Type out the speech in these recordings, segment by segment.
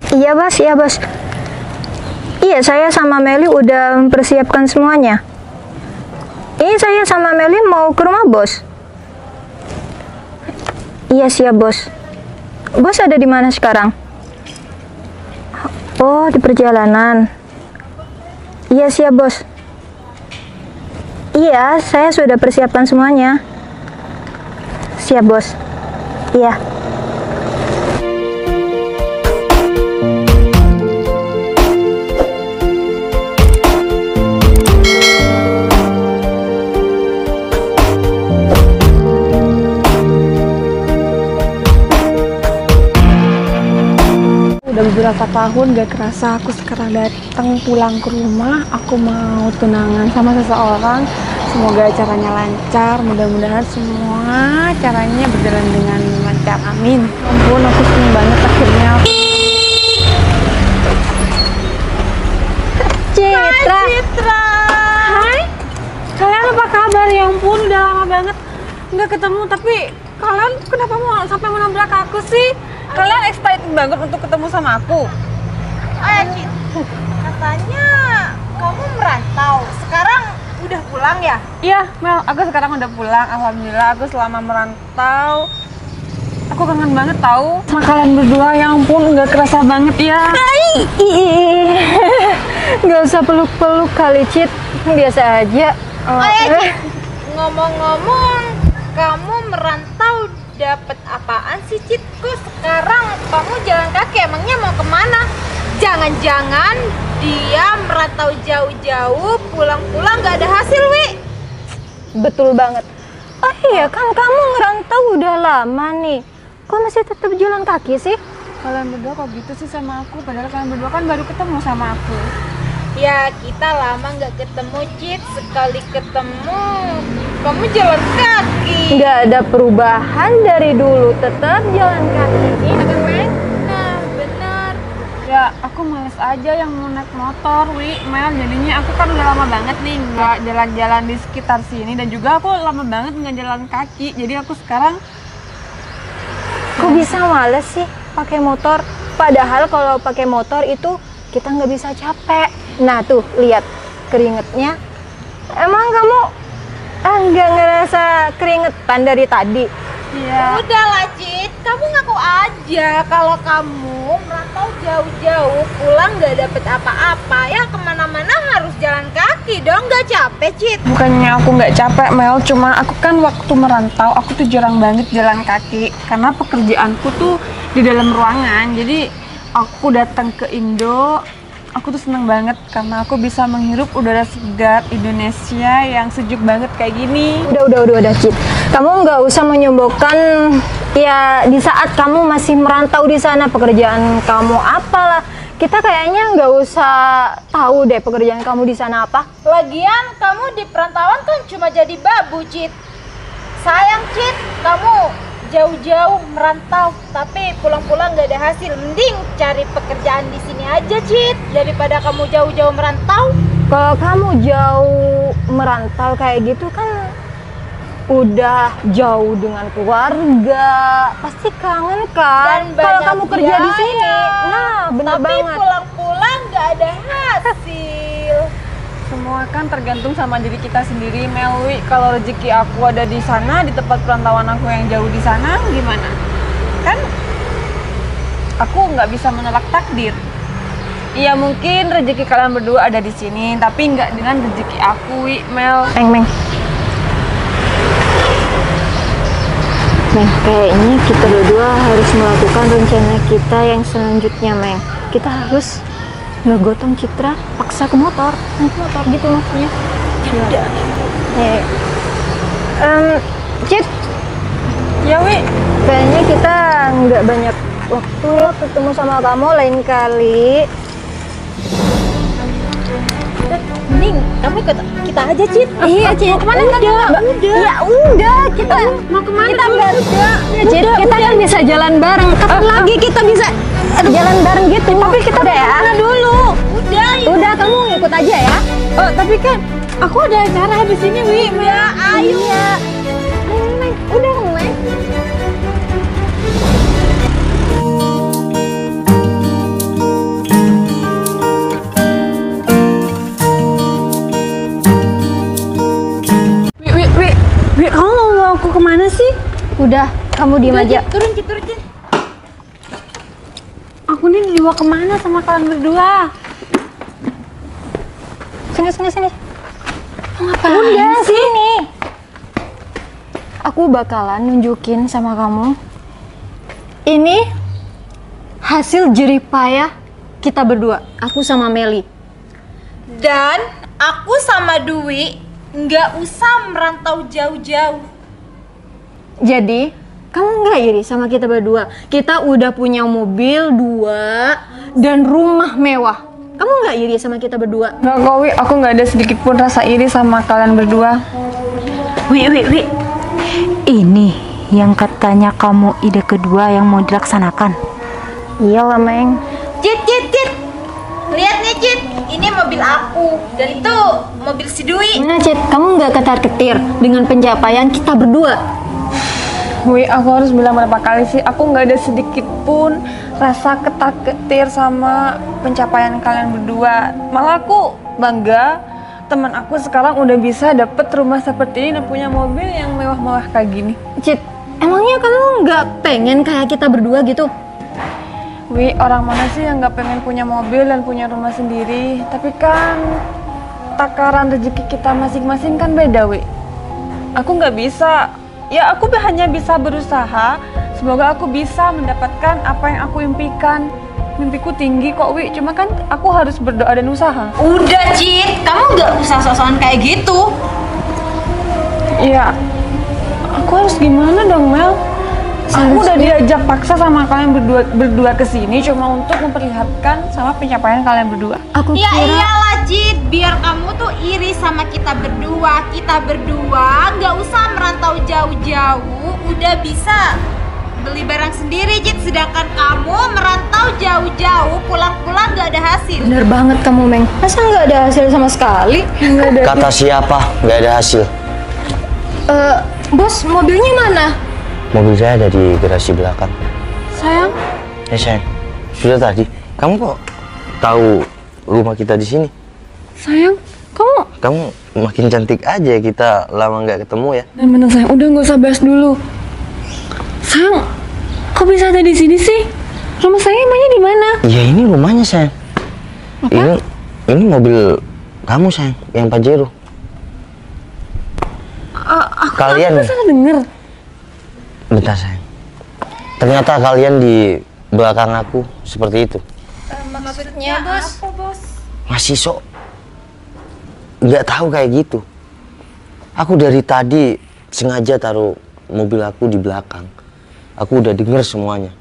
Iya bos, iya bos. Iya, saya sama Meli udah mempersiapkan semuanya. Ini saya sama Meli mau ke rumah bos. Iya siap bos. Bos ada di mana sekarang? Oh, di perjalanan. Iya siap bos. Iya, saya sudah persiapkan semuanya. Siap bos. Iya. Udah beberapa tahun gak kerasa aku sekarang datang pulang ke rumah. Aku mau tunangan sama seseorang. Semoga acaranya lancar, mudah-mudahan semua caranya berjalan dengan lancar, amin. Ampun, aku seneng banget akhirnya. Citra. Hai Citra. Hai. Kalian apa kabar? Ya ampun, udah lama banget nggak ketemu. Tapi kalian kenapa mau sampai menabrak aku sih? Kalian excited banget untuk ketemu sama aku. Cit, katanya kamu merantau. Sekarang udah pulang ya? Iya, Mel, aku sekarang udah pulang. Alhamdulillah, aku selama merantau aku kangen banget tahu sama kalian berdua. Ya ampun, nggak kerasa banget ya. Nggak usah peluk-peluk kali, Cit. Biasa aja. Cit, ngomong-ngomong, kamu merantau dapat apaan sih, Cit? Kok sekarang kamu jalan kaki? Emangnya mau kemana? Jangan-jangan dia merantau jauh-jauh, pulang-pulang nggak ada hasil, Wi? Betul banget. Oh iya, kan kamu ngerantau udah lama nih. Kok masih tetap jalan kaki sih? Kalian berdua kok gitu sih sama aku? Padahal kalian berdua kan baru ketemu sama aku. Ya, kita lama nggak ketemu, Cit. Sekali ketemu, kamu jalan kaki. Nggak ada perubahan dari dulu, tetap jalan kaki. Iya kan, Meng? Nah, benar. Ya, aku males aja yang mau naik motor, Wi, Mel. Jadinya aku kan udah lama banget nih nggak jalan-jalan di sekitar sini. Dan juga aku lama banget nggak jalan kaki. Jadi aku sekarang... Kok bisa males sih pakai motor? Padahal kalau pakai motor itu kita nggak bisa capek. Nah tuh, lihat keringetnya. Emang kamu nggak ngerasa keringetan dari tadi? Iya. Udahlah, Cit, kamu ngaku aja kalau kamu merantau jauh-jauh, pulang nggak dapet apa-apa, ya kemana-mana harus jalan kaki dong, nggak capek, Cit? Bukannya aku nggak capek, Mel, cuma aku kan waktu merantau aku tuh jarang banget jalan kaki karena pekerjaanku tuh di dalam ruangan. Jadi aku datang ke Indo, aku tuh seneng banget karena aku bisa menghirup udara segar Indonesia yang sejuk banget kayak gini. Udah, Cit. Kamu nggak usah menyombongkan ya di saat kamu masih merantau di sana pekerjaan kamu apalah. Kita kayaknya nggak usah tahu deh pekerjaan kamu di sana apa. Lagian kamu di perantauan kan cuma jadi babu, Cit. Sayang, Cit, kamu jauh-jauh merantau tapi pulang-pulang nggak ada hasil. Mending cari pekerjaan di sini aja, Cit, daripada kamu jauh-jauh merantau. Kalau kamu jauh merantau kayak gitu kan udah jauh dengan keluarga, pasti kangen kan? Kalau kamu kerja di sini, nah bener tapi banget. pulang-pulang nggak ada hasil. Semua kan tergantung sama diri kita sendiri, Melwi. Kalau rezeki aku ada di sana, di tempat perantauan aku yang jauh di sana, gimana? Kan aku nggak bisa menolak takdir. Iya, mungkin rezeki kalian berdua ada di sini, tapi nggak dengan rezeki aku, Wi, Mel. Meng, kayaknya kita berdua harus melakukan rencana kita yang selanjutnya, Meng. Kita harus ngegotong Citra, paksa ke motor, naik motor gitu maksudnya. Udah. Cit, Ya, Wi. kayaknya kita nggak banyak waktu ya ketemu sama kamu, lain kali. Mending kamu ikut kita aja, Cit. Iya, Cit. Mau kemana? Ya udah, kita Mau kemana? kita nggak ya, Cit, kita kan bisa jalan bareng. Kapan lagi kita bisa jalan bareng gitu? Tapi kita udah ya. Dulu. Udah, kamu ikut aja ya. Oh, tapi kan aku ada acara habis ini, Wi. Ya, ayo. Iya. Neng, udah, Neng. Udah, kamu diem aja. Turun, Cit, turun, Cit. Aku nih dibawa kemana sama kalian berdua? Sini. Ngapain Udah, sini. Aku bakalan nunjukin sama kamu. Ini hasil jerih payah kita berdua. Aku sama Meli. Dan aku sama Dwi nggak usah merantau jauh-jauh. Jadi, kamu nggak iri sama kita berdua? Kita udah punya mobil 2 dan rumah mewah. Kamu nggak iri sama kita berdua? Nggak kok, Wi. Aku nggak ada sedikit pun rasa iri sama kalian berdua. Wi. Ini yang katanya kamu ide kedua yang mau dilaksanakan. Iya lah, Meng. Cit. Lihat nih, Cit. Ini mobil aku. Dan itu mobil si Dwi. Nah, Cit, kamu nggak ketar-ketir dengan pencapaian kita berdua? Wi, aku harus bilang berapa kali sih, aku nggak ada sedikit pun rasa ketar-ketir sama pencapaian kalian berdua. Malah aku bangga teman aku sekarang udah bisa dapet rumah seperti ini dan punya mobil yang mewah-mewah kayak gini. Cit, emangnya kamu nggak pengen kayak kita berdua gitu? Wi, orang mana sih yang nggak pengen punya mobil dan punya rumah sendiri? Tapi kan takaran rezeki kita masing-masing kan beda, Wi. Aku nggak bisa. Ya, aku hanya bisa berusaha. Semoga aku bisa mendapatkan apa yang aku impikan. Mimpiku tinggi kok, Wi. Cuma kan aku harus berdoa dan usaha. Udah, Cit. Kamu nggak usah sok-sokan kayak gitu. Iya. Aku harus gimana dong, Mel? Aku udah diajak paksa sama kalian berdua ke sini cuma untuk memperlihatkan sama pencapaian kalian berdua. Aku Ya kira iyalah, Cit. Biar kamu tuh iri sama kita berdua. Kita berdua nggak usah merantau jauh-jauh. Udah bisa beli barang sendiri, Cit. Sedangkan kamu merantau jauh-jauh, pulang-pulang nggak ada hasil. bener banget kamu, Meng. Masa nggak ada hasil sama sekali? Kata siapa nggak ada hasil? Bos, mobilnya mana? Mobil saya ada di garasi belakang. Sayang, Sayang, sudah tadi. Kamu kok tahu rumah kita di sini? sayang, Kamu makin cantik aja, kita lama nggak ketemu ya. bener sayang, udah nggak usah bahas dulu. Sayang, kok bisa ada di sini sih? Rumah saya emangnya di mana? Ya ini rumahnya sayang. Ini mobil kamu sayang, yang Pajero. Kalian Salah denger. bentar sayang. Ternyata kalian di belakang aku seperti itu. Maksudnya apa, Bos? Masih sok nggak tahu kayak gitu. Aku dari tadi sengaja taruh mobil aku di belakang. Aku udah denger semuanya.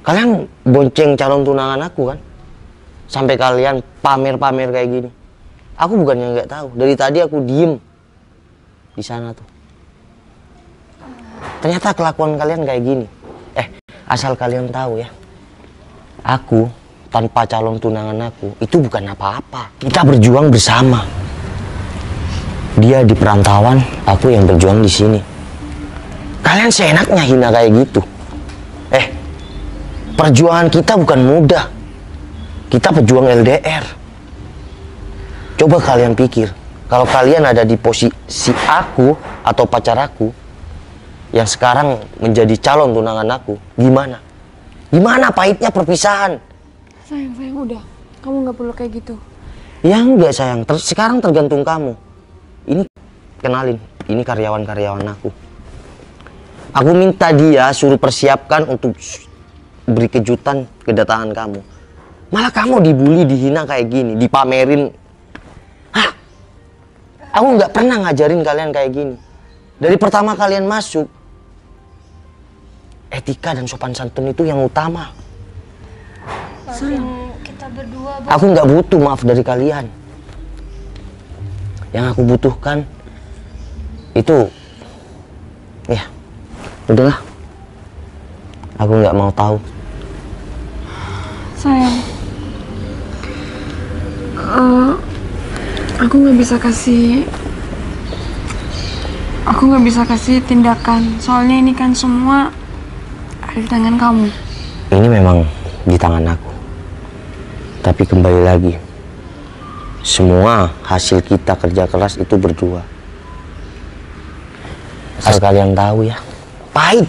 Kalian bonceng calon tunangan aku kan? Sampai kalian pamer-pamer kayak gini. Aku bukannya nggak tahu. Dari tadi aku diem di sana tuh. Ternyata kelakuan kalian kayak gini. Asal kalian tahu ya. Aku tanpa calon tunangan aku itu bukan apa-apa. Kita berjuang bersama. Dia di perantauan, aku yang berjuang di sini. Kalian seenaknya hina kayak gitu. Perjuangan kita bukan mudah. Kita pejuang LDR. Coba kalian pikir, kalau kalian ada di posisi aku atau pacar aku yang sekarang menjadi calon tunangan aku, gimana? Gimana pahitnya perpisahan? Sayang, udah. Kamu nggak perlu kayak gitu. Ya enggak sayang, sekarang tergantung kamu. Ini kenalin, ini karyawan-karyawan aku. Aku minta dia suruh persiapkan untuk beri kejutan kedatangan kamu. Malah kamu dibully, dihina kayak gini, dipamerin. Aku nggak pernah ngajarin kalian kayak gini. Dari pertama kalian masuk, etika dan sopan santun itu yang utama. Kita berdua, Aku nggak butuh maaf dari kalian. Yang aku butuhkan itu, ya, udahlah. Aku nggak mau tahu. Sayang, aku nggak bisa kasih tindakan. Soalnya ini kan semua ada di tangan kamu. Ini memang di tangan aku. Tapi kembali lagi, semua hasil kita kerja keras itu berdua. Asal kalian tahu ya, pahit.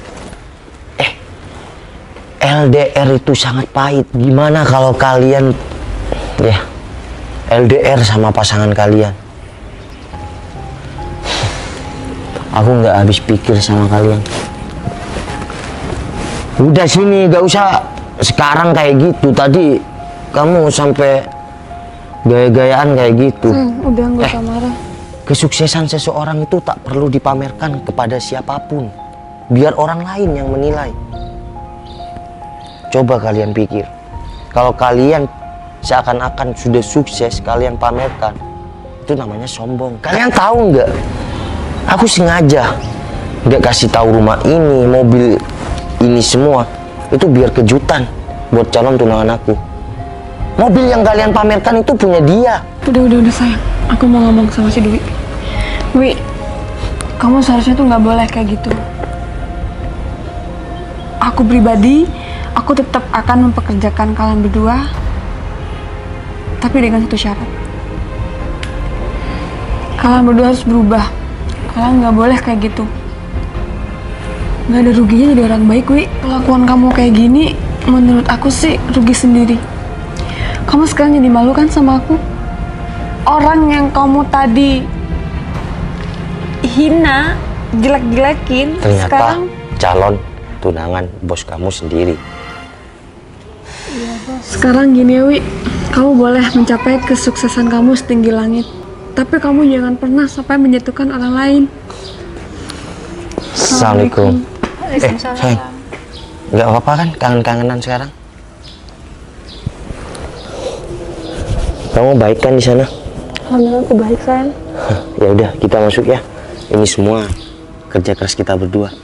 LDR itu sangat pahit. Gimana kalau kalian ya LDR sama pasangan kalian? Aku nggak habis pikir sama kalian. Udah sini, gak usah sekarang kayak gitu. Tadi kamu sampai gaya-gayaan kayak gitu. Udah nggak usah marah. Kesuksesan seseorang itu tak perlu dipamerkan kepada siapapun, biar orang lain yang menilai. Coba kalian pikir, kalau kalian seakan-akan sudah sukses, kalian pamerkan, itu namanya sombong. Kalian tahu nggak? Aku sengaja nggak kasih tahu rumah ini, mobil ini semua, itu biar kejutan buat calon tunangan aku. Mobil yang kalian pamerkan itu punya dia. Udah sayang. Aku mau ngomong sama si Dwi. Wi, kamu seharusnya tuh nggak boleh kayak gitu. Aku pribadi, aku tetap akan mempekerjakan kalian berdua, tapi dengan satu syarat. Kalian berdua harus berubah. Kalian nggak boleh kayak gitu. Nggak ada ruginya jadi orang baik, Wi. Kelakuan kamu kayak gini, menurut aku sih rugi sendiri. Kamu sekarang jadi malu kan sama aku? Orang yang kamu tadi hina, jelek-jelekin, Ternyata sekarang calon tunangan bos kamu sendiri. Sekarang gini ya, Wi, kamu boleh mencapai kesuksesan kamu setinggi langit, tapi kamu jangan pernah sampai menjatuhkan orang lain. Assalamualaikum. Sayang, nggak apa-apa kan kangen-kangenan sekarang? Kamu baik kan di sana? Alhamdulillah aku baik, sayang. Ya udah, kita masuk ya. Ini semua kerja keras kita berdua.